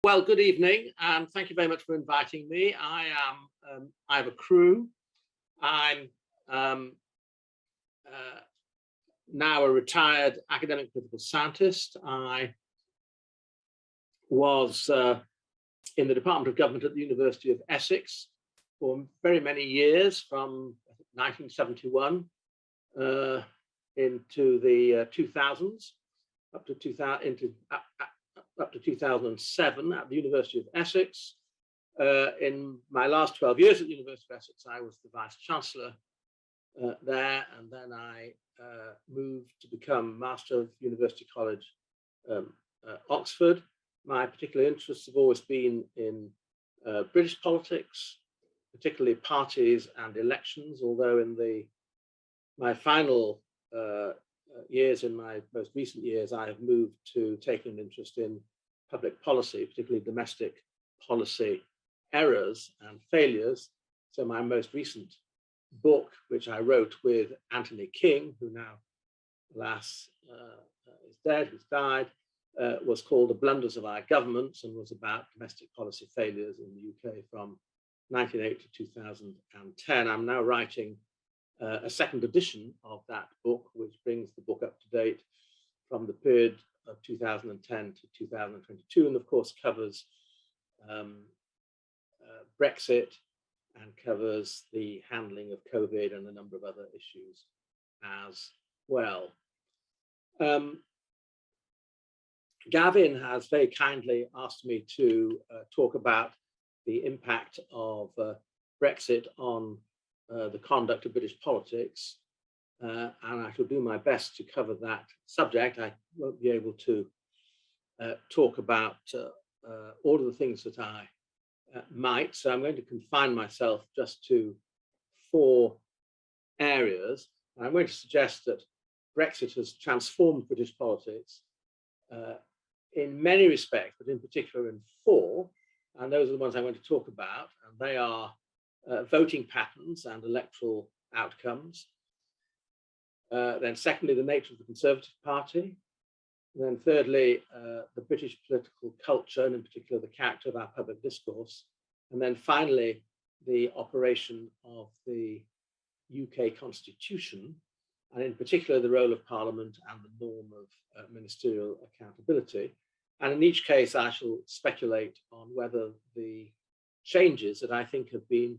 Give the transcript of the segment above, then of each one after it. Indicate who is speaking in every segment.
Speaker 1: Well, good evening, and thank you very much for inviting me. I am Ivor Crewe. I'm um, uh, now a retired academic political scientist. I was in the Department of Government at the University of Essex for very many years, from 1971 into the 2000s, up to 2007 at the University of Essex. In my last 12 years at the University of Essex, I was the Vice Chancellor there, and then I moved to become Master of University College, Oxford. My particular interests have always been in British politics, particularly parties and elections, although in my final years, in my most recent years, I have moved to taking an interest in public policy, particularly domestic policy errors and failures. So my most recent book, which I wrote with Anthony King, who now, alas, is dead, who's died, was called The Blunders of Our Governments, and was about domestic policy failures in the UK from 1980 to 2010. I'm now writing a second edition of that book, which brings the book up to date from the period of 2010 to 2022, and of course covers Brexit and covers the handling of COVID and a number of other issues as well. Gavin has very kindly asked me to talk about the impact of Brexit on the conduct of British politics, and I shall do my best to cover that subject. I won't be able to talk about all of the things that I might, so I'm going to confine myself just to 4 areas. I'm going to suggest that Brexit has transformed British politics in many respects, but in particular in 4, and those are the ones I'm going to talk about, and they are voting patterns and electoral outcomes. Then secondly, the nature of the Conservative Party. And then thirdly, the British political culture, and in particular the character of our public discourse. And then finally, the operation of the UK Constitution, and in particular the role of Parliament and the norm of ministerial accountability. And in each case, I shall speculate on whether the changes that I think have been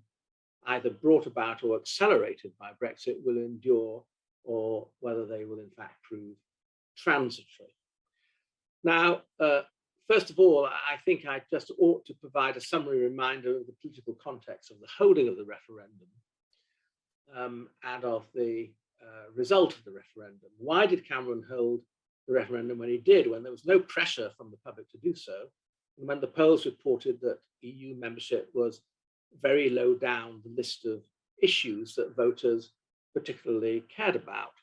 Speaker 1: either brought about or accelerated by Brexit will endure, or whether they will in fact prove transitory. Now, first of all, I think I just ought to provide a summary reminder of the political context of the holding of the referendum and of the result of the referendum. Why did Cameron hold the referendum when he did, when there was no pressure from the public to do so, and when the polls reported that EU membership was very low down the list of issues that voters particularly cared about?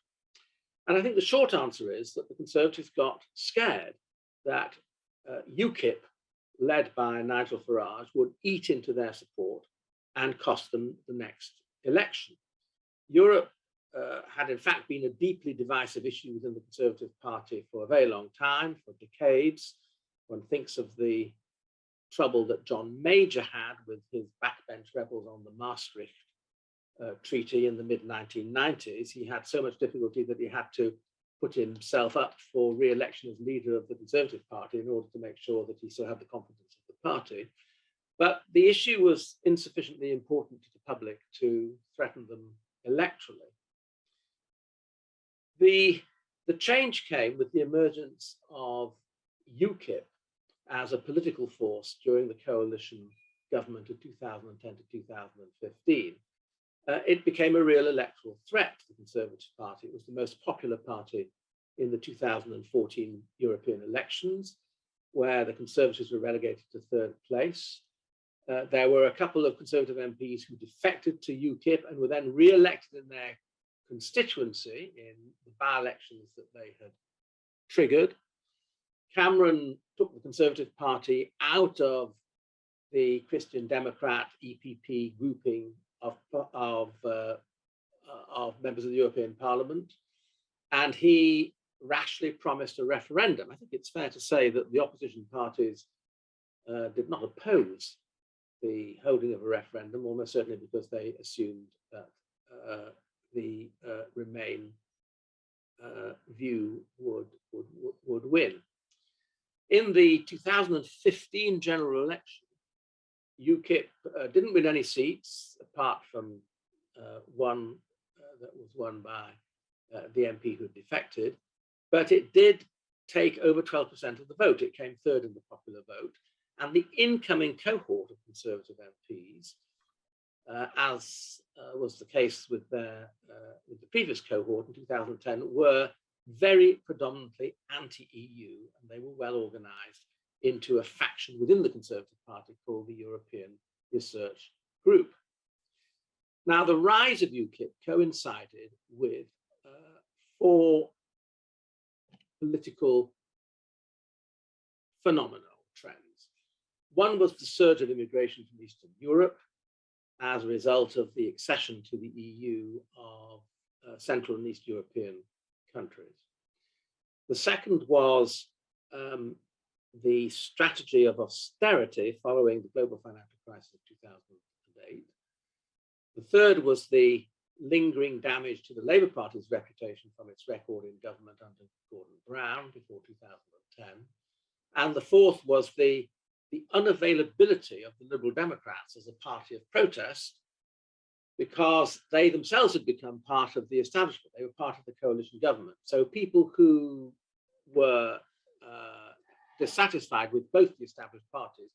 Speaker 1: And I think the short answer is that the Conservatives got scared that UKIP, led by Nigel Farage, would eat into their support and cost them the next election. Europe had in fact been a deeply divisive issue within the Conservative Party for a very long time, for decades. One thinks of the trouble that John Major had with his backbench rebels on the Maastricht Treaty in the mid-1990s. He had so much difficulty that he had to put himself up for re-election as leader of the Conservative Party in order to make sure that he still had the confidence of the party. But the issue was insufficiently important to the public to threaten them electorally. The change came with the emergence of UKIP as a political force during the coalition government of 2010 to 2015. It became a real electoral threat to the Conservative Party. It was the most popular party in the 2014 European elections, where the Conservatives were relegated to 3rd place. There were a couple of Conservative MPs who defected to UKIP and were then re-elected in their constituency in the by-elections that they had triggered. Cameron took the Conservative Party out of the Christian Democrat EPP grouping of members of the European Parliament, and he rashly promised a referendum. I think it's fair to say that the opposition parties did not oppose the holding of a referendum, almost certainly because they assumed that the Remain view would win. In the 2015 general election, UKIP didn't win any seats apart from one that was won by the MP who defected, but it did take over 12% of the vote. It came third in the popular vote, and the incoming cohort of Conservative MPs, as was the case with the previous cohort in 2010, were very predominantly anti-EU, and they were well organised into a faction within the Conservative Party called the European Research Group. Now, the rise of UKIP coincided with four political phenomenal trends. One was the surge of immigration from Eastern Europe as a result of the accession to the EU of Central and East European countries. The second was the strategy of austerity following the global financial crisis of 2008. The third was the lingering damage to the Labour Party's reputation from its record in government under Gordon Brown before 2010. And the fourth was the unavailability of the Liberal Democrats as a party of protest, because they themselves had become part of the establishment. They were part of the coalition government. So people who were dissatisfied with both the established parties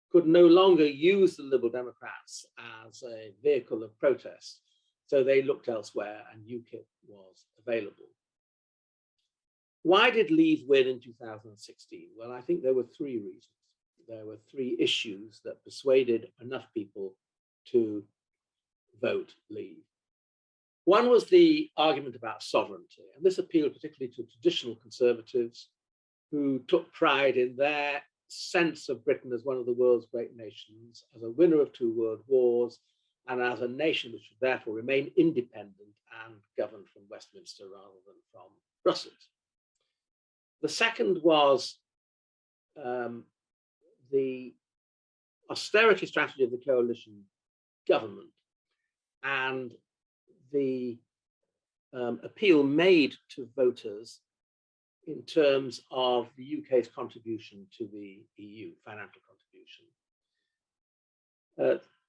Speaker 1: could no longer use the Liberal Democrats as a vehicle of protest. So they looked elsewhere, and UKIP was available. Why did Leave win in 2016? Well, I think there were three reasons. There were three issues that persuaded enough people to vote Leave. One was the argument about sovereignty, and this appealed particularly to traditional Conservatives who took pride in their sense of Britain as one of the world's great nations, as a winner of 2 world wars, and as a nation which should therefore remain independent and governed from Westminster rather than from Brussels. The second was the austerity strategy of the coalition government and the appeal made to voters in terms of the UK's contribution to the EU, financial contribution.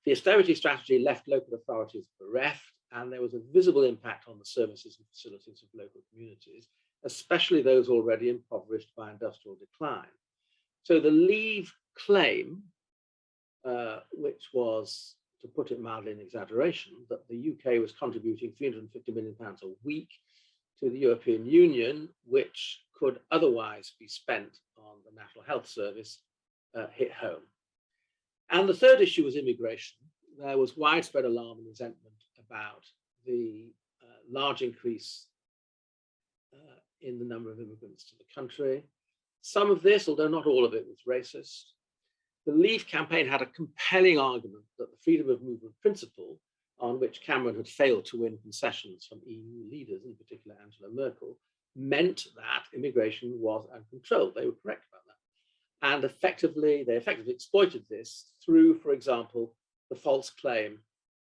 Speaker 1: The austerity strategy left local authorities bereft, and there was a visible impact on the services and facilities of local communities, especially those already impoverished by industrial decline. So the Leave claim, which was, to put it mildly, an exaggeration, that the UK was contributing £350 million a week to the European Union, which could otherwise be spent on the National Health Service, hit home. And the third issue was immigration. There was widespread alarm and resentment about the large increase in the number of immigrants to the country. Some of this, although not all of it, was racist. The Leave campaign had a compelling argument that the freedom of movement principle, on which Cameron had failed to win concessions from EU leaders, in particular Angela Merkel, meant that immigration was uncontrolled. They were correct about that. And they effectively exploited this through, for example, the false claim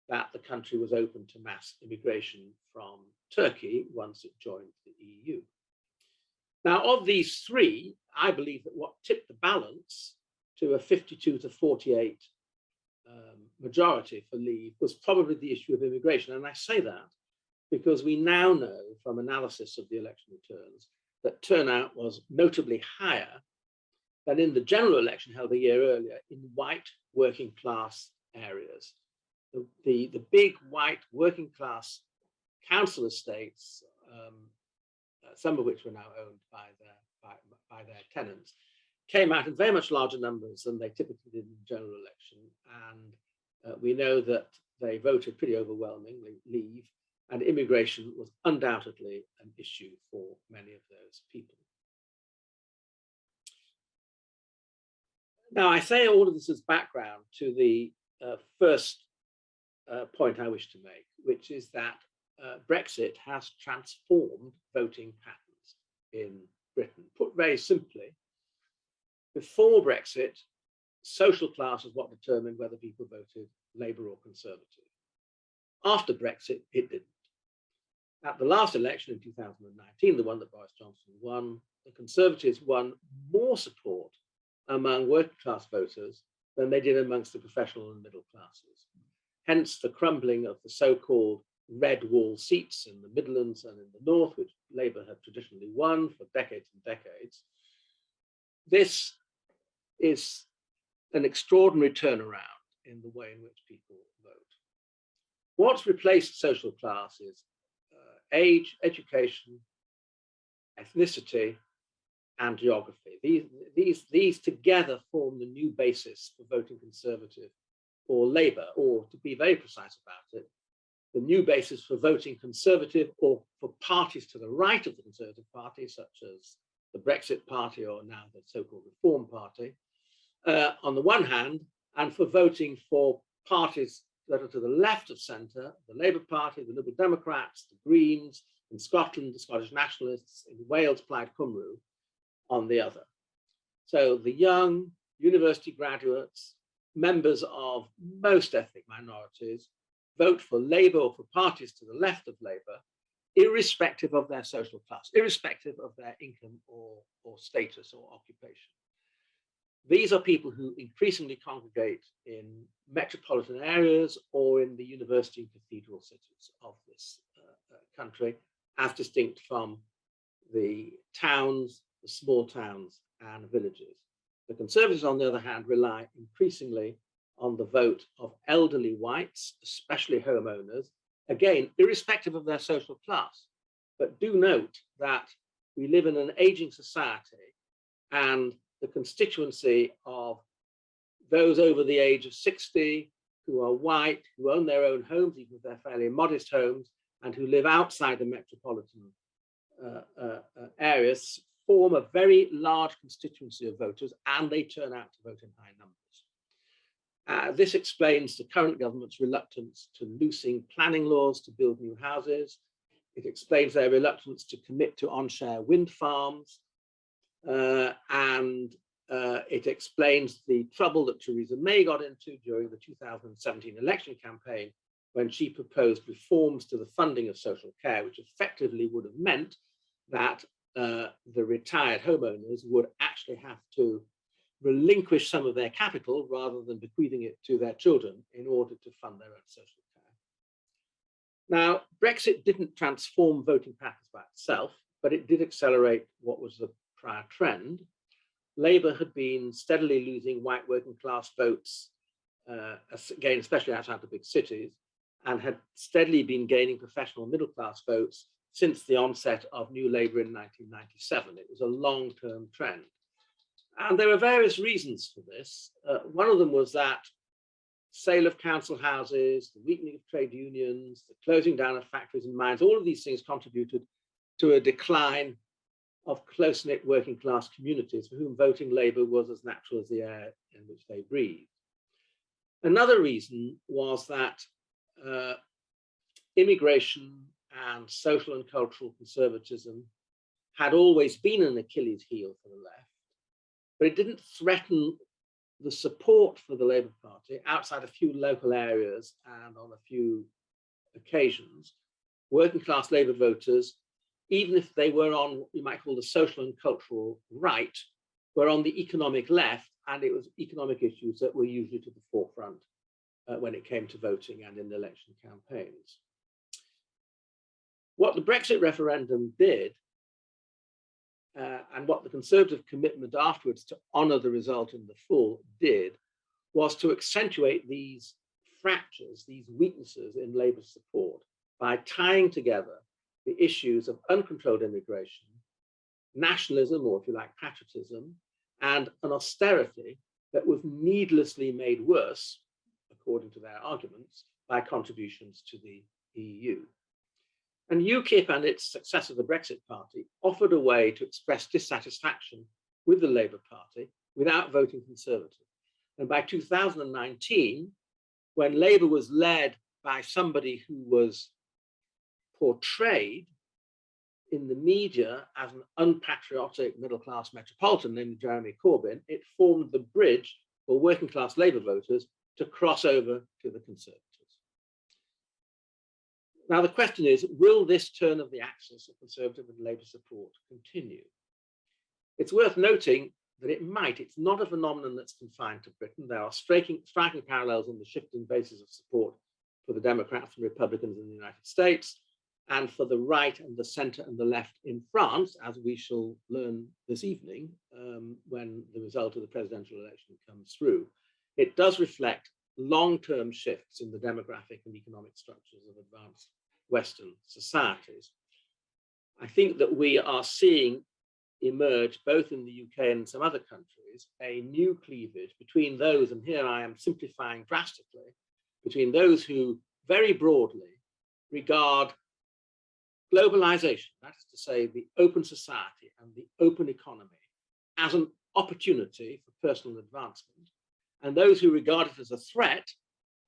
Speaker 1: that the country was open to mass immigration from Turkey once it joined the EU. Now, of these three, I believe that what tipped the balance to a 52 to 48 majority for Leave was probably the issue of immigration. And I say that because we now know from analysis of the election returns that turnout was notably higher than in the general election held a year earlier in white working class areas. The big white working class council estates, some of which were now owned by their tenants, came out in very much larger numbers than they typically did in the general election. And we know that they voted pretty overwhelmingly Leave, and immigration was undoubtedly an issue for many of those people. Now, I say all of this as background to the first point I wish to make, which is that Brexit has transformed voting patterns in Britain. Put very simply, before Brexit, social class is what determined whether people voted Labour or Conservative. After Brexit, it didn't. At the last election in 2019, the one that Boris Johnson won, the Conservatives won more support among working class voters than they did amongst the professional and middle classes. Hence the crumbling of the so-called red wall seats in the Midlands and in the North, which Labour had traditionally won for decades and decades. This is an extraordinary turnaround in the way in which people vote. What's replaced social class is age, education, ethnicity, and geography. These together form the new basis for voting Conservative or Labour, or to be very precise about it, the new basis for voting Conservative or for parties to the right of the Conservative Party, such as the Brexit Party or now the so-called Reform Party, on the one hand, and for voting for parties that are to the left of centre, the Labour Party, the Liberal Democrats, the Greens, in Scotland, the Scottish Nationalists, in Wales, Plaid Cymru, on the other. So the young university graduates, members of most ethnic minorities, vote for Labour or for parties to the left of Labour, irrespective of their social class, irrespective of their income or status or occupation. These are people who increasingly congregate in metropolitan areas or in the university and cathedral cities of this country, as distinct from the towns, the small towns and villages. The Conservatives, on the other hand, rely increasingly on the vote of elderly whites, especially homeowners, again, irrespective of their social class. But do note that we live in an aging society, and the constituency of those over the age of 60 who are white, who own their own homes, even if they're fairly modest homes, and who live outside the metropolitan areas, form a very large constituency of voters, and they turn out to vote in high numbers. This explains the current government's reluctance to loosen planning laws to build new houses. It explains their reluctance to commit to on-share wind farms. And it explains the trouble that Theresa May got into during the 2017 election campaign when she proposed reforms to the funding of social care, which effectively would have meant that the retired homeowners would actually have to relinquish some of their capital rather than bequeathing it to their children in order to fund their own social care. Now, Brexit didn't transform voting patterns by itself, but it did accelerate what was the prior trend. Labour had been steadily losing white working class votes, again, especially outside the big cities, and had steadily been gaining professional middle class votes since the onset of New Labour in 1997. It was a long-term trend. And there were various reasons for this. One of them was that sale of council houses, the weakening of trade unions, the closing down of factories and mines, all of these things contributed to a decline of close-knit working class communities for whom voting Labour was as natural as the air in which they breathed. Another reason was that immigration and social and cultural conservatism had always been an Achilles heel for the left, but it didn't threaten the support for the Labour Party outside a few local areas and on a few occasions. Working class Labour voters, even if they were on what you might call the social and cultural right, were on the economic left, and it was economic issues that were usually to the forefront when it came to voting and in the election campaigns. What the Brexit referendum did, and what the Conservative commitment afterwards to honour the result in the full did, was to accentuate these fractures, these weaknesses in Labour's support by tying together the issues of uncontrolled immigration, nationalism, or if you like, patriotism, and an austerity that was needlessly made worse, according to their arguments, by contributions to the EU. And UKIP and its successor, the Brexit Party, offered a way to express dissatisfaction with the Labour Party without voting Conservative. And by 2019, when Labour was led by somebody who was portrayed in the media as an unpatriotic middle-class metropolitan named Jeremy Corbyn, it formed the bridge or working class Labour voters to cross over to the Conservatives. Now, the question is, will this turn of the axis of Conservative and Labour support continue? It's worth noting that it might. It's not a phenomenon that's confined to Britain. There are striking parallels in the shifting basis of support for the Democrats and Republicans in the United States, and for the right and the centre and the left in France, as we shall learn this evening when the result of the presidential election comes through. It does reflect long-term shifts in the demographic and economic structures of advanced Western societies. I think that we are seeing emerge, both in the UK and some other countries, a new cleavage between those, and here I am simplifying drastically, between those who very broadly regard globalization, that is to say, the open society and the open economy, as an opportunity for personal advancement, and those who regard it as a threat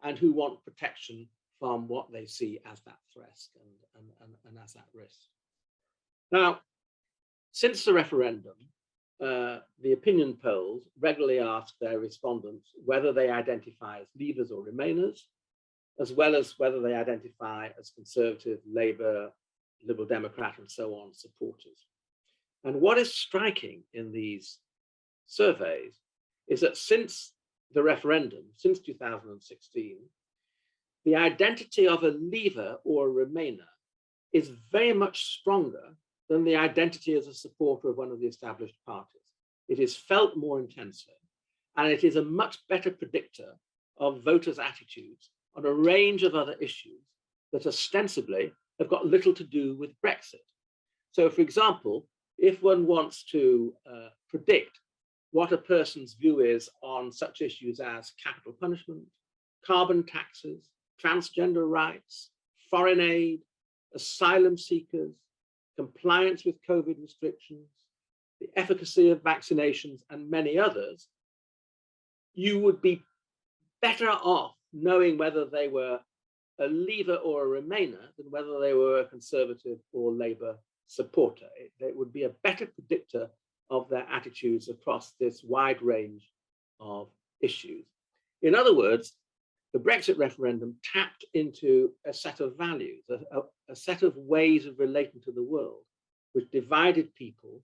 Speaker 1: and who want protection from what they see as that threat and as that risk. Now, since the referendum, the opinion polls regularly ask their respondents whether they identify as Leavers or Remainers, as well as whether they identify as Conservative, Labour, Liberal Democrat, and so on supporters. And what is striking in these surveys is that since the referendum, since 2016, the identity of a Leaver or a Remainer is very much stronger than the identity as a supporter of one of the established parties. It is felt more intensely, and it is a much better predictor of voters' attitudes on a range of other issues that ostensibly have got little to do with Brexit. So, for example, if one wants to predict what a person's view is on such issues as capital punishment, carbon taxes, transgender rights, foreign aid, asylum seekers, compliance with COVID restrictions, the efficacy of vaccinations, and many others, you would be better off knowing whether they were a Leaver or a Remainer than whether they were a Conservative or Labour supporter. It would be a better predictor of their attitudes across this wide range of issues. In other words, the Brexit referendum tapped into a set of values, a set of ways of relating to the world, which divided people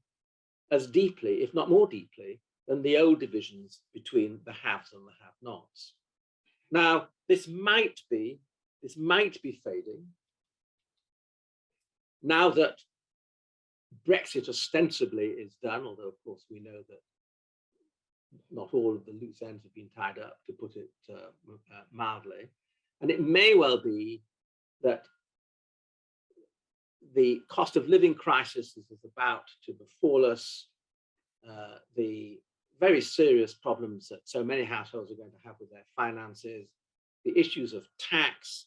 Speaker 1: as deeply, if not more deeply, than the old divisions between the haves and the have-nots. Now, this might be fading now that Brexit ostensibly is done, although of course we know that not all of the loose ends have been tied up, to put it mildly. And it may well be that the cost of living crisis is about to befall us, the very serious problems that so many households are going to have with their finances, the issues of tax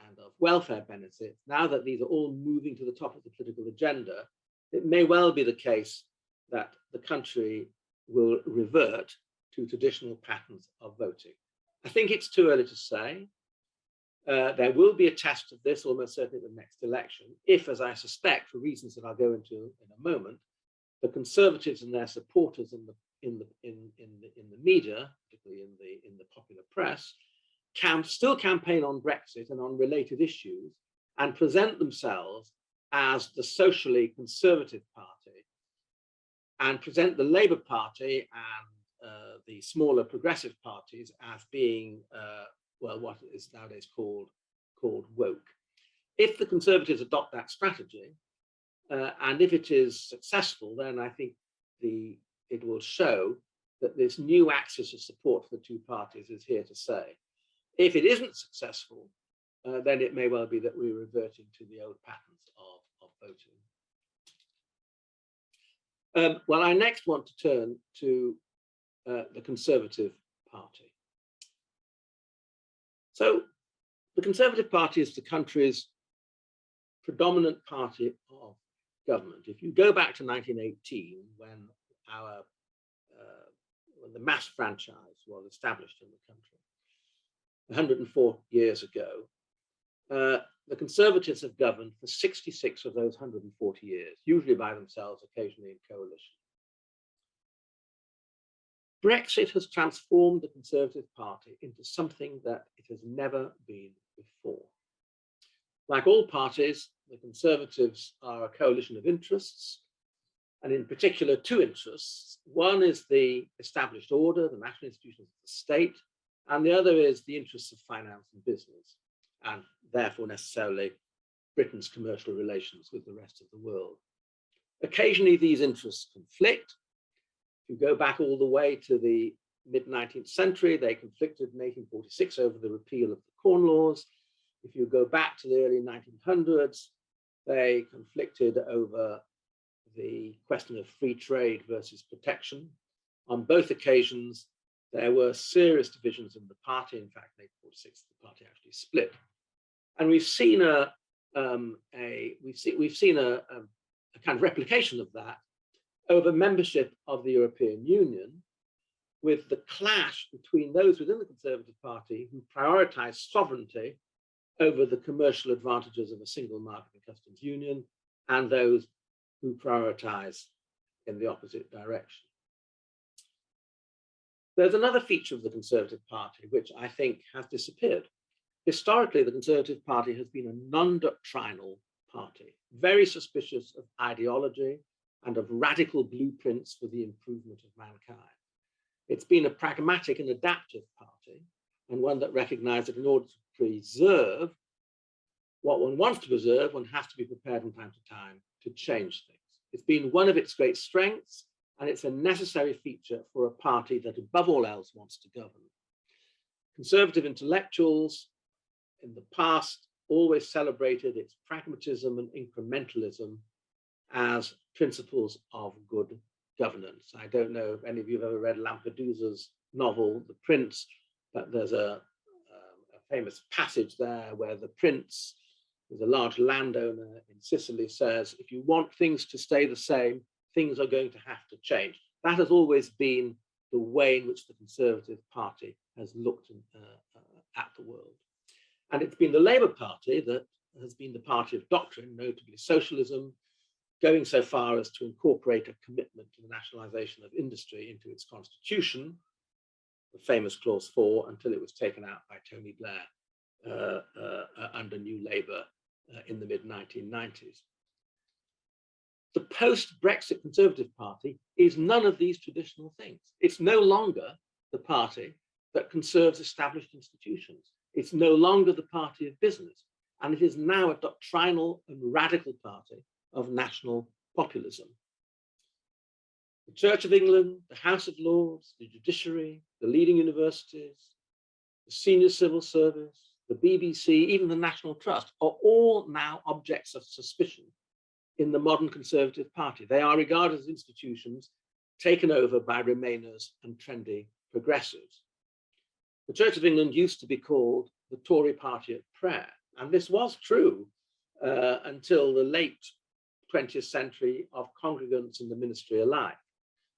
Speaker 1: and of welfare benefits, now that these are all moving to the top of the political agenda, it may well be the case that the country will revert to traditional patterns of voting. I think it's too early to say. There will be a test of this almost certainly at the next election, if, as I suspect, for reasons that I'll go into in a moment, the Conservatives and their supporters in the media, particularly in the popular press, can still campaign on Brexit and on related issues and present themselves as the socially conservative party, and present the Labour Party and the smaller progressive parties as being, well, what is nowadays called woke. If the Conservatives adopt that strategy, and if it is successful, then I think it will show that this new axis of support for the two parties is here to stay. If it isn't successful, then it may well be that we're reverting to the old patterns of voting. Well, I next want to turn to the Conservative Party. So the Conservative Party is the country's predominant party of government. If you go back to 1918, when the mass franchise was established in the country, 104 years ago, the Conservatives have governed for 66 of those 140 years, usually by themselves, occasionally in coalition. Brexit has transformed the Conservative Party into something that it has never been before. Like all parties, the Conservatives are a coalition of interests, and in particular two interests. One is the established order, the national institutions of the state, and the other is the interests of finance and business, and therefore necessarily Britain's commercial relations with the rest of the world. Occasionally these interests conflict. If you go back all the way to the mid-19th century, they conflicted in 1846 over the repeal of the Corn Laws. If you go back to the early 1900s, they conflicted over the question of free trade versus protection. On both occasions, there were serious divisions in the party. In fact, in 1846, the party actually split. And we've seen a kind of replication of that over membership of the European Union, with the clash between those within the Conservative Party who prioritize sovereignty over the commercial advantages of a single market and customs union, and those who prioritize in the opposite direction. There's another feature of the Conservative Party which I think has disappeared. Historically, the Conservative Party has been a non-doctrinal party, very suspicious of ideology and of radical blueprints for the improvement of mankind. It's been a pragmatic and adaptive party, and one that recognized that in order to preserve what one wants to preserve, one has to be prepared from time to time to change things. It's been one of its great strengths, and it's a necessary feature for a party that above all else wants to govern. Conservative intellectuals in the past always celebrated its pragmatism and incrementalism as principles of good governance. I don't know if any of you have ever read Lampedusa's novel, The Prince, but there's a famous passage there where the prince, who's a large landowner in Sicily, says, if you want things to stay the same, things are going to have to change. That has always been the way in which the Conservative Party has looked at the world. And it's been the Labour Party that has been the party of doctrine, notably socialism, going so far as to incorporate a commitment to the nationalisation of industry into its constitution, the famous Clause 4, until it was taken out by Tony Blair under New Labour in the mid-1990s. The post-Brexit Conservative Party is none of these traditional things. It's no longer the party that conserves established institutions. It's no longer the party of business, and it is now a doctrinal and radical party of national populism. The Church of England, the House of Lords, the judiciary, the leading universities, the senior civil service, the BBC, even the National Trust are all now objects of suspicion in the modern Conservative Party. They are regarded as institutions taken over by Remainers and trendy progressives. The Church of England used to be called the Tory Party at Prayer, and this was true until the late 20th century of congregants and the ministry alike.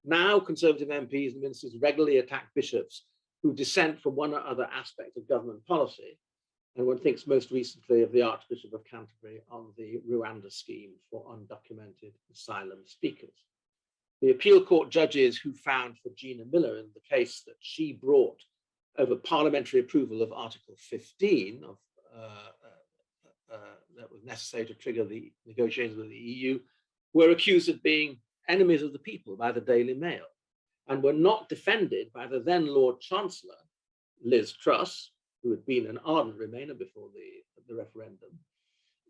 Speaker 1: Now, Conservative MPs and ministers regularly attack bishops who dissent from one or other aspect of government policy, and one thinks most recently of the Archbishop of Canterbury on the Rwanda scheme for undocumented asylum seekers. The appeal court judges who found for Gina Miller in the case that she brought over parliamentary approval of Article 15 of that was necessary to trigger the negotiations with the EU, were accused of being enemies of the people by the Daily Mail, and were not defended by the then Lord Chancellor, Liz Truss, who had been an ardent Remainer before the referendum,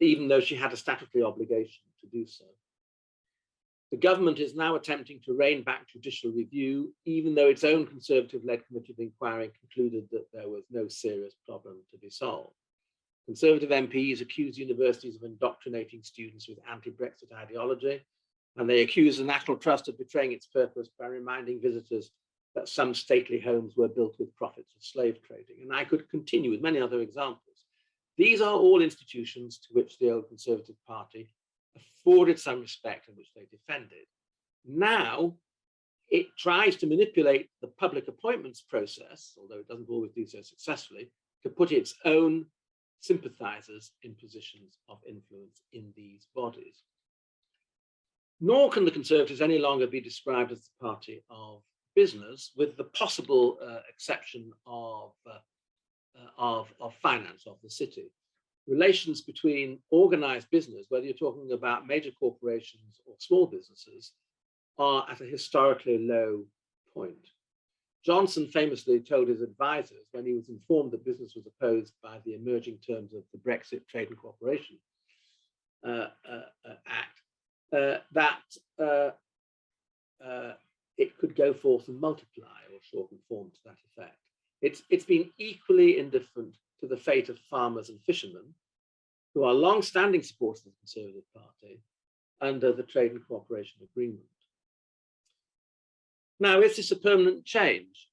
Speaker 1: even though she had a statutory obligation to do so. The government is now attempting to rein back judicial review, even though its own Conservative-led committee of inquiry concluded that there was no serious problem to be solved. Conservative MPs accuse universities of indoctrinating students with anti-Brexit ideology, and they accuse the National Trust of betraying its purpose by reminding visitors that some stately homes were built with profits of slave trading. And I could continue with many other examples. These are all institutions to which the old Conservative Party afforded some respect and which they defended. Now, it tries to manipulate the public appointments process, although it doesn't always do so successfully, to put its own sympathizers in positions of influence in these bodies. Nor can the Conservatives any longer be described as the party of business, with the possible exception of finance of the city. Relations between organized business, whether you're talking about major corporations or small businesses, are at a historically low point. Johnson famously told his advisors, when he was informed that business was opposed by the emerging terms of the Brexit Trade and Cooperation Act, that it could go forth and multiply, or shorten form to that effect. It's been equally indifferent to the fate of farmers and fishermen, who are long-standing supporters of the Conservative Party under the Trade and Cooperation Agreement. Now, is this a permanent change?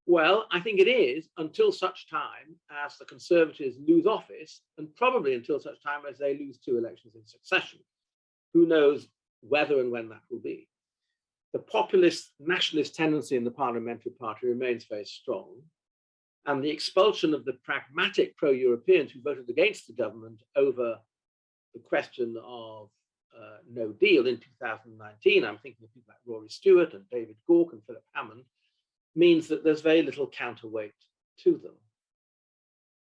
Speaker 1: Well, I think it is, until such time as the Conservatives lose office, and probably until such time as they lose 2 elections in succession. Who knows whether and when that will be. The populist nationalist tendency in the parliamentary party remains very strong, and the expulsion of the pragmatic pro-Europeans who voted against the government over the question of no deal in 2019, I'm thinking of people like Rory Stewart and David Gauke and Philip Hammond, means that there's very little counterweight to them.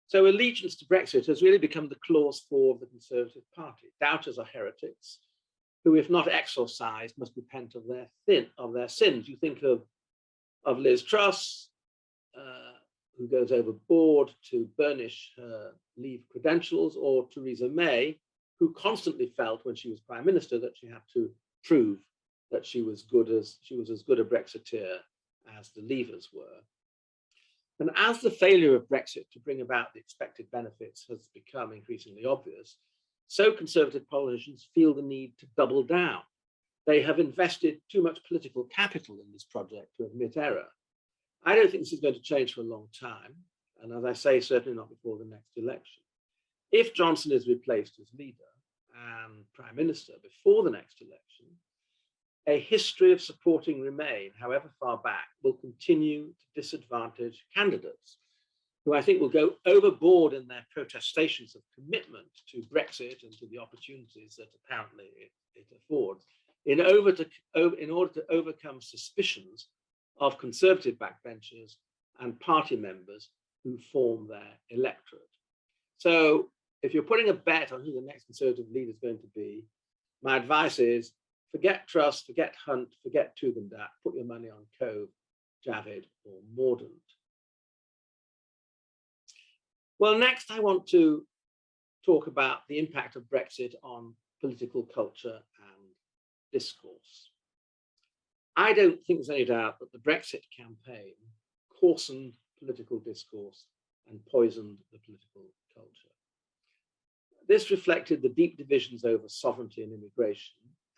Speaker 1: So allegiance to Brexit has really become the clause 4 of the Conservative Party. Doubters are heretics, who, if not exorcised, must repent of their sins. You think of Liz Truss, who goes overboard to burnish her Leave credentials, or Theresa May, who constantly felt when she was Prime Minister that she had to prove that she was as good a Brexiteer as the Leavers were. And as the failure of Brexit to bring about the expected benefits has become increasingly obvious, so Conservative politicians feel the need to double down. They have invested too much political capital in this project to admit error. I don't think this is going to change for a long time, and as I say, certainly not before the next election. If Johnson is replaced as leader and Prime Minister before the next election, a history of supporting Remain, however far back, will continue to disadvantage candidates, who I think will go overboard in their protestations of commitment to Brexit and to the opportunities that apparently it affords, in order to overcome suspicions of Conservative backbenchers and party members who form their electorate. So if you're putting a bet on who the next Conservative leader is going to be, my advice is forget Truss, forget Hunt, forget Tugendhat, put your money on Cove, Javid or Mordaunt. Well, next I want to talk about the impact of Brexit on political culture and discourse. I don't think there's any doubt that the Brexit campaign coarsened political discourse and poisoned the political culture. This reflected the deep divisions over sovereignty and immigration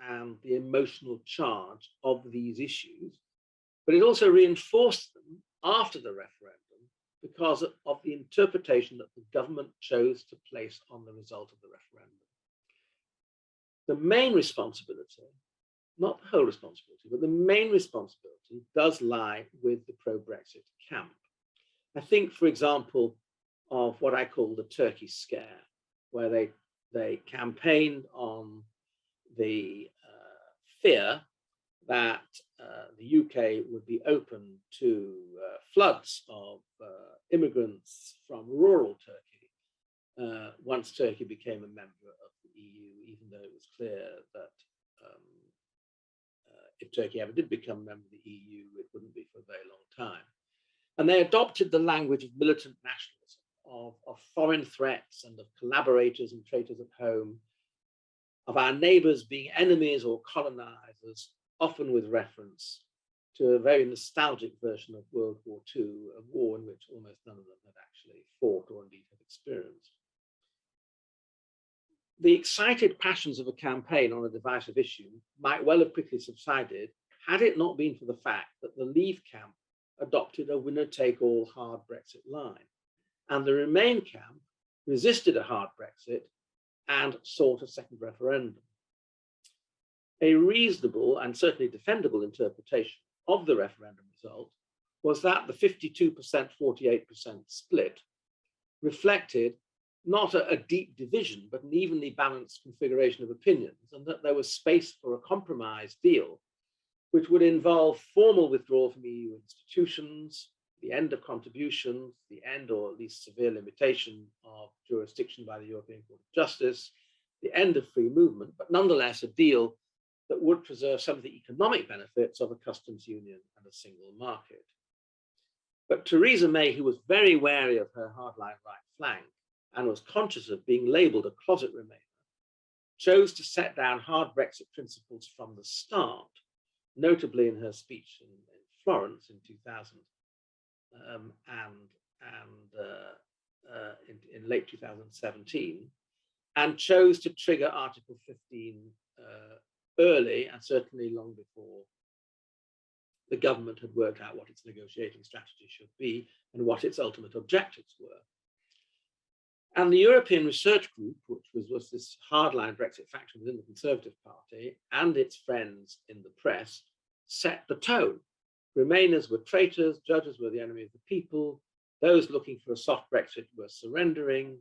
Speaker 1: and the emotional charge of these issues, but it also reinforced them after the referendum because of the interpretation that the government chose to place on the result of the referendum. The main responsibility, not the whole responsibility, but the main responsibility does lie with the pro-Brexit camp. I think, for example, of what I call the Turkey scare, where they campaigned on the fear that the UK would be open to floods of immigrants from rural Turkey once Turkey became a member of the EU, even though it was clear that if Turkey ever did become a member of the EU, it wouldn't be for a very long time. And they adopted the language of militant nationalism, of foreign threats and of collaborators and traitors at home, of our neighbors being enemies or colonizers, often with reference to a very nostalgic version of World War II, a war in which almost none of them had actually fought or indeed had experienced. The excited passions of a campaign on a divisive issue might well have quickly subsided had it not been for the fact that the Leave camp adopted a winner-take-all hard Brexit line, and the Remain camp resisted a hard Brexit and sought a second referendum. A reasonable and certainly defendable interpretation of the referendum result was that the 52%, 48% split reflected not a deep division, but an evenly balanced configuration of opinions, and that there was space for a compromise deal which would involve formal withdrawal from EU institutions, the end of contributions, the end or at least severe limitation of jurisdiction by the European Court of Justice, the end of free movement, but nonetheless a deal that would preserve some of the economic benefits of a customs union and a single market. But Theresa May, who was very wary of her hardline right flank and was conscious of being labelled a closet Remainer, chose to set down hard Brexit principles from the start, notably in her speech in Florence in 2000 in late 2017, and chose to trigger Article 15 early and certainly long before the government had worked out what its negotiating strategy should be and what its ultimate objectives were. And the European Research Group, which was this hardline Brexit faction within the Conservative Party, and its friends in the press, set the tone. Remainers were traitors, judges were the enemy of the people, those looking for a soft Brexit were surrendering,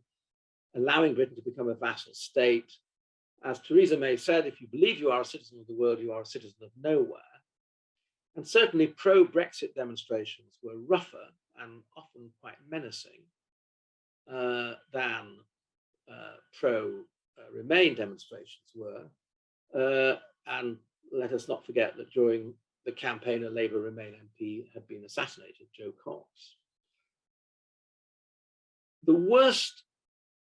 Speaker 1: allowing Britain to become a vassal state. As Theresa May said, if you believe you are a citizen of the world, you are a citizen of nowhere. And certainly pro-Brexit demonstrations were rougher and often quite menacing than pro-Remain demonstrations were. And let us not forget that during the campaign, a Labour Remain MP had been assassinated, Jo Cox. The worst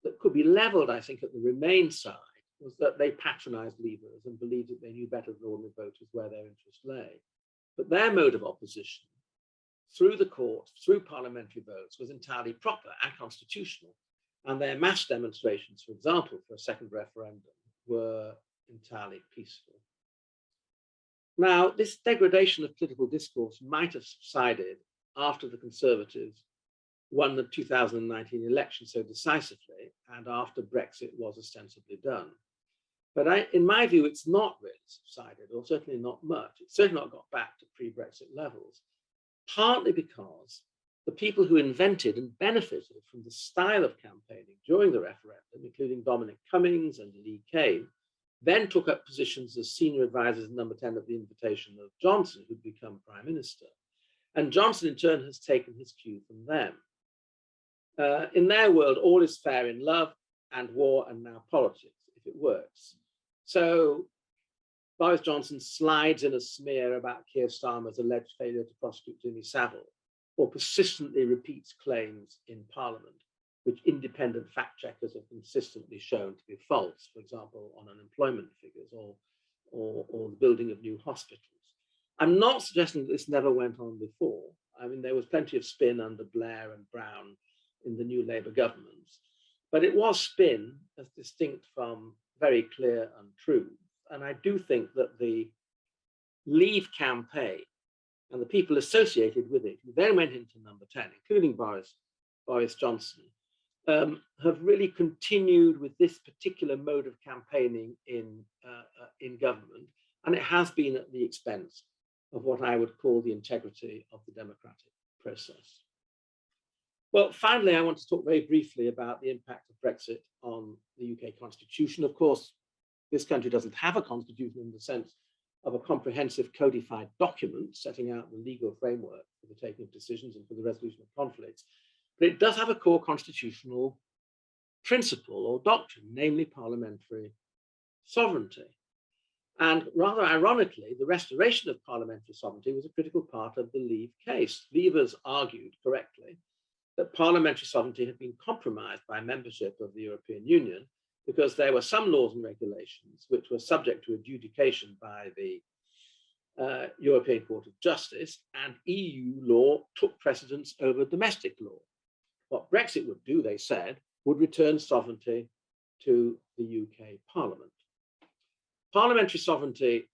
Speaker 1: that could be levelled, I think, at the Remain side was that they patronised Leavers and believed that they knew better than ordinary voters where their interest lay. But their mode of opposition, through the court, through parliamentary votes, was entirely proper and constitutional. And their mass demonstrations, for example, for a second referendum, were entirely peaceful. Now, this degradation of political discourse might have subsided after the Conservatives won the 2019 election so decisively and after Brexit was ostensibly done. But in my view, it's not really subsided, or certainly not much. It's certainly not got back to pre-Brexit levels, partly because the people who invented and benefited from the style of campaigning during the referendum, including Dominic Cummings and Lee Kane, then took up positions as senior advisors in number 10 of the invitation of Johnson, who'd become Prime Minister. And Johnson, in turn, has taken his cue from them. In their world, all is fair in love and war and now politics, if it works. So Boris Johnson slides in a smear about Keir Starmer's alleged failure to prosecute Jimmy Savile, or persistently repeats claims in Parliament, which independent fact checkers have consistently shown to be false, for example, on unemployment figures or the building of new hospitals. I'm not suggesting that this never went on before. I mean, there was plenty of spin under Blair and Brown in the new Labour governments, but it was spin as distinct from very clear untruths. And I do think that the Leave campaign and the people associated with it, who then went into number 10, including Boris Johnson, have really continued with this particular mode of campaigning in government, and it has been at the expense of what I would call the integrity of the democratic process. Well, finally, I want to talk very briefly about the impact of Brexit on the UK constitution. Of course, this country doesn't have a constitution in the sense of a comprehensive codified document setting out the legal framework for the taking of decisions and for the resolution of conflicts, but it does have a core constitutional principle or doctrine, namely parliamentary sovereignty. And rather ironically, the restoration of parliamentary sovereignty was a critical part of the Leave case. Leavers argued correctly that parliamentary sovereignty had been compromised by membership of the European Union because there were some laws and regulations which were subject to adjudication by the European Court of Justice, and EU law took precedence over domestic law. What Brexit would do, they said, would return sovereignty to the UK Parliament. Parliamentary sovereignty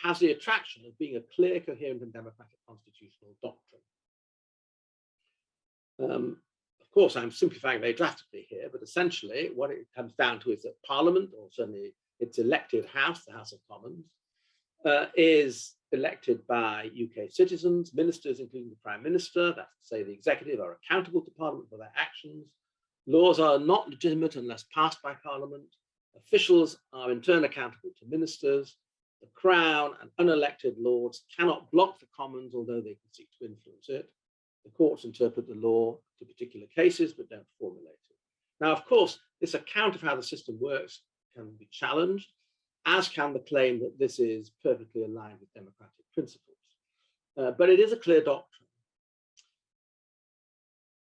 Speaker 1: has the attraction of being a clear, coherent, and democratic constitutional doctrine. Of course, I'm simplifying very drastically here, but essentially what it comes down to is that Parliament, or certainly its elected house, the House of Commons, is elected by UK citizens. Ministers, including the Prime Minister, that's to say the executive, are accountable to Parliament for their actions. Laws are not legitimate unless passed by Parliament. Officials are in turn accountable to ministers. The Crown and unelected lords cannot block the Commons, although they can seek to influence it. The courts interpret the law to particular cases, but don't formulate it. Now, of course, this account of how the system works can be challenged, as can the claim that this is perfectly aligned with democratic principles. But it is a clear doctrine.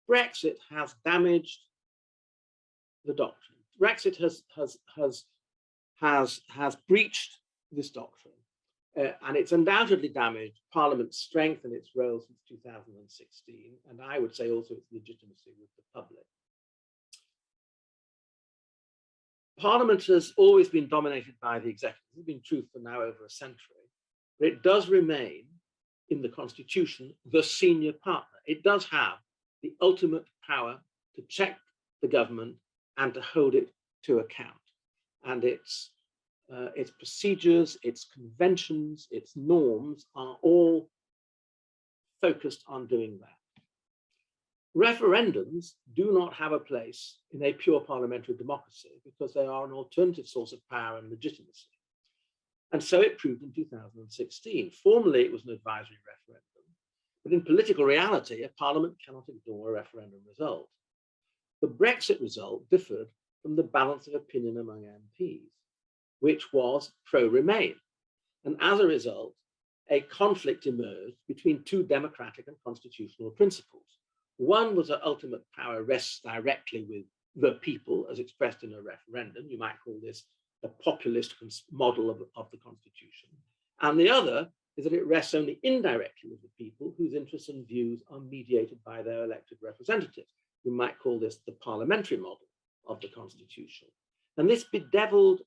Speaker 1: Brexit has damaged the doctrine. Brexit has breached this doctrine, and it's undoubtedly damaged Parliament's strength and its role since 2016, and I would say also its legitimacy with the public. Parliament has always been dominated by the executive. This has been true for now over a century, but it does remain in the Constitution the senior partner. It does have the ultimate power to check the government and to hold it to account. And its procedures, its conventions, its norms are all focused on doing that. Referendums do not have a place in a pure parliamentary democracy because they are an alternative source of power and legitimacy. And so it proved in 2016. Formally, it was an advisory referendum, but in political reality, a parliament cannot ignore a referendum result. The Brexit result differed from the balance of opinion among MPs, which was pro-Remain. And as a result, a conflict emerged between two democratic and constitutional principles. One was that ultimate power rests directly with the people as expressed in a referendum. You might call this the populist model of the Constitution. And the other is that it rests only indirectly with the people whose interests and views are mediated by their elected representatives. You might call this the parliamentary model of the Constitution. And this bedeviled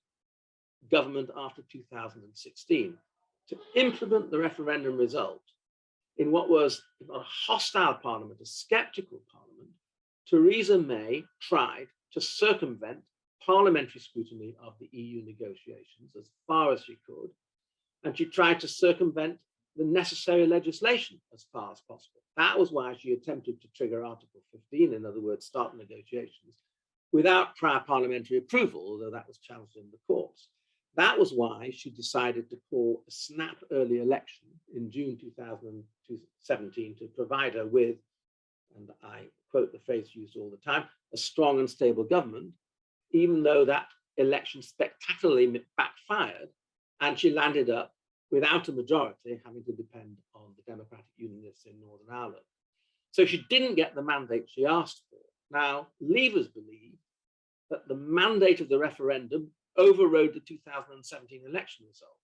Speaker 1: government after 2016 to implement the referendum result in what was a hostile parliament, a skeptical parliament. Theresa May tried to circumvent parliamentary scrutiny of the EU negotiations as far as she could, and she tried to circumvent the necessary legislation as far as possible. That was why she attempted to trigger Article 15, in other words, start negotiations, without prior parliamentary approval, although that was challenged in the courts. That was why she decided to call a snap early election in June 2017 to provide her with, and I quote the phrase used all the time, a strong and stable government, even though that election spectacularly backfired and she landed up without a majority, having to depend on the Democratic Unionists in Northern Ireland. So she didn't get the mandate she asked for. Now, Leavers believe that the mandate of the referendum overrode the 2017 election result.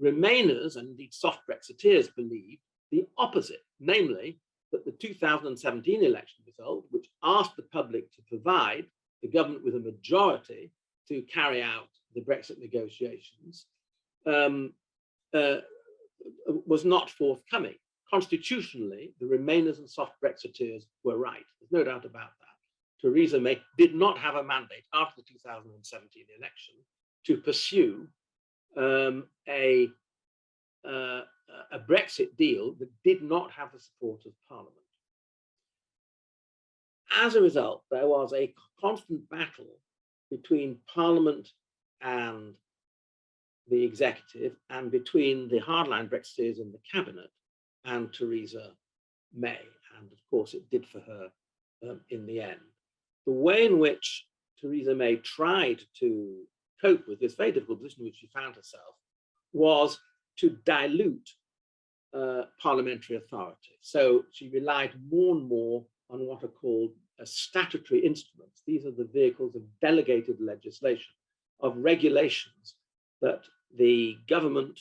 Speaker 1: Remainers, and indeed soft Brexiteers, believe the opposite, namely that the 2017 election result, which asked the public to provide the government with a majority to carry out the Brexit negotiations, was not forthcoming. Constitutionally, the Remainers and soft Brexiteers were right. There's no doubt about that. Theresa May did not have a mandate after the 2017 election to pursue a Brexit deal that did not have the support of Parliament. As a result, there was a constant battle between Parliament and the executive, and between the hardline Brexiteers in the cabinet and Theresa May. And of course, it did for her in the end. The way in which Theresa May tried to cope with this very difficult position in which she found herself was to dilute parliamentary authority. So she relied more and more on what are called statutory instruments. These are the vehicles of delegated legislation, of regulations that the government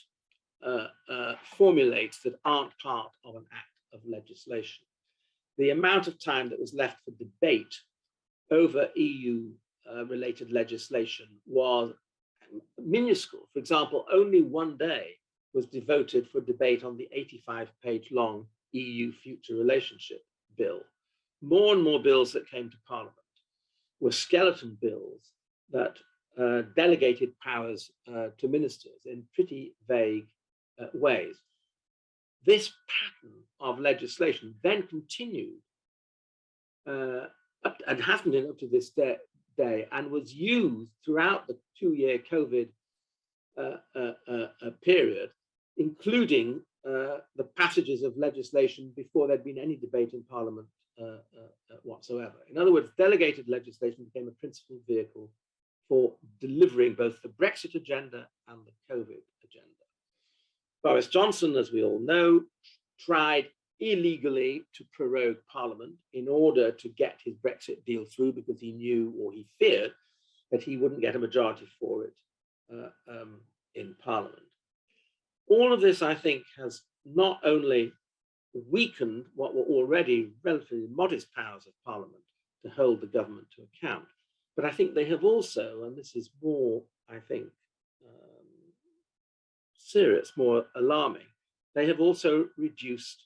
Speaker 1: formulates that aren't part of an act of legislation. The amount of time that was left for debate over EU related legislation was minuscule. For example, only one day was devoted for debate on the 85-page long EU future relationship bill. More and more bills that came to Parliament were skeleton bills that delegated powers to ministers in pretty vague ways. This pattern of legislation then continued and has continued up to this day and was used throughout the 2-year COVID period, including the passages of legislation before there'd been any debate in Parliament whatsoever. In other words, delegated legislation became a principal vehicle for delivering both the Brexit agenda and the COVID agenda. Boris Johnson, as we all know, tried illegally to prorogue Parliament in order to get his Brexit deal through, because he knew, or he feared, that he wouldn't get a majority for it in Parliament. All of this, I think, has not only weakened what were already relatively modest powers of Parliament to hold the government to account, but I think they have also, and this is more, I think, serious, more alarming, they have also reduced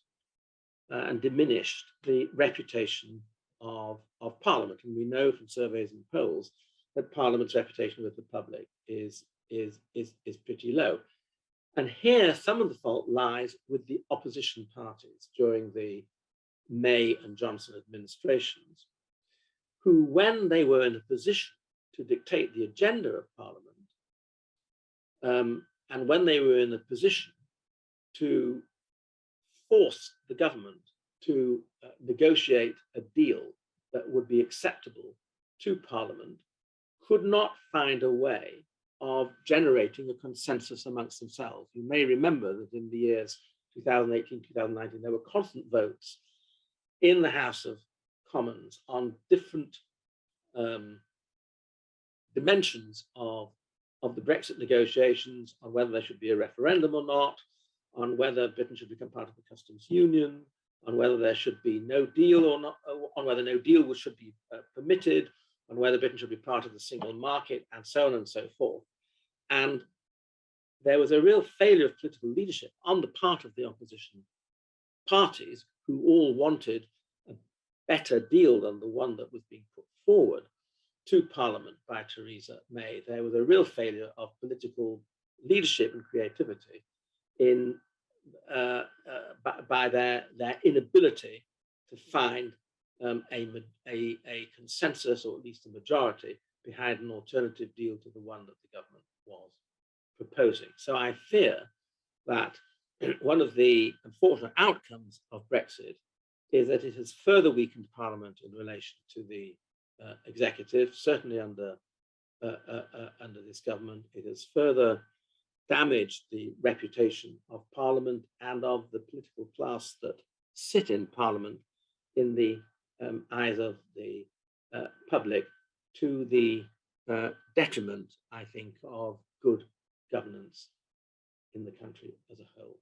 Speaker 1: and diminished the reputation of Parliament. And we know from surveys and polls that Parliament's reputation with the public is pretty low. And here, some of the fault lies with the opposition parties during the May and Johnson administrations, who, when they were in a position to dictate the agenda of Parliament, and when they were in a position to force the government to negotiate a deal that would be acceptable to Parliament, could not find a way of generating a consensus amongst themselves. You may remember that in the years 2018, 2019, there were constant votes in the House of Commons on different dimensions of the Brexit negotiations, on whether there should be a referendum or not, on whether Britain should become part of the customs union, on whether there should be no deal or not, on whether no deal should be permitted, on whether Britain should be part of the single market, and so on and so forth. And there was a real failure of political leadership on the part of the opposition parties, who all wanted a better deal than the one that was being put forward to Parliament by Theresa May. There was a real failure of political leadership and creativity in by their inability to find a consensus, or at least a majority, behind an alternative deal to the one that the government was proposing. So I fear that one of the unfortunate outcomes of Brexit is that it has further weakened Parliament in relation to the executive, certainly under this government. It has further damaged the reputation of Parliament and of the political class that sit in Parliament in the eyes of the public, to the detriment, I think, of good governance in the country as a whole.